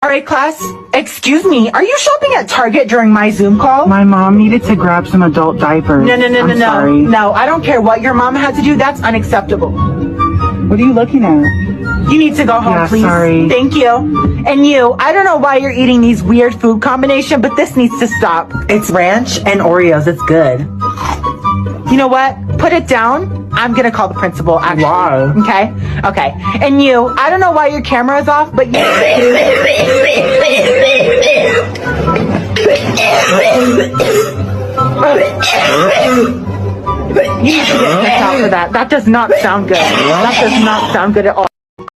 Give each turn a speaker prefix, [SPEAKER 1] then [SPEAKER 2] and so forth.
[SPEAKER 1] All right, class. Excuse me. Are you shopping at Target during my Zoom call?
[SPEAKER 2] My mom needed to grab some adult diapers.
[SPEAKER 1] No.
[SPEAKER 2] Sorry.
[SPEAKER 1] No, I don't care what your mom had to do. That's unacceptable.
[SPEAKER 2] What are you looking at?
[SPEAKER 1] You need to go home,
[SPEAKER 2] Yeah,
[SPEAKER 1] please.
[SPEAKER 2] sorry.
[SPEAKER 1] Thank you. And you, I don't know why you're eating these weird food combination, but this needs to stop.
[SPEAKER 3] It's ranch and Oreos. It's good.
[SPEAKER 1] You know what? Put it down. I'm gonna call the principal, actually.
[SPEAKER 2] Why?
[SPEAKER 1] Okay. And you, I don't know why your camera is off, but you... You need to get checked out for that. That does not sound good. That does not sound good at all.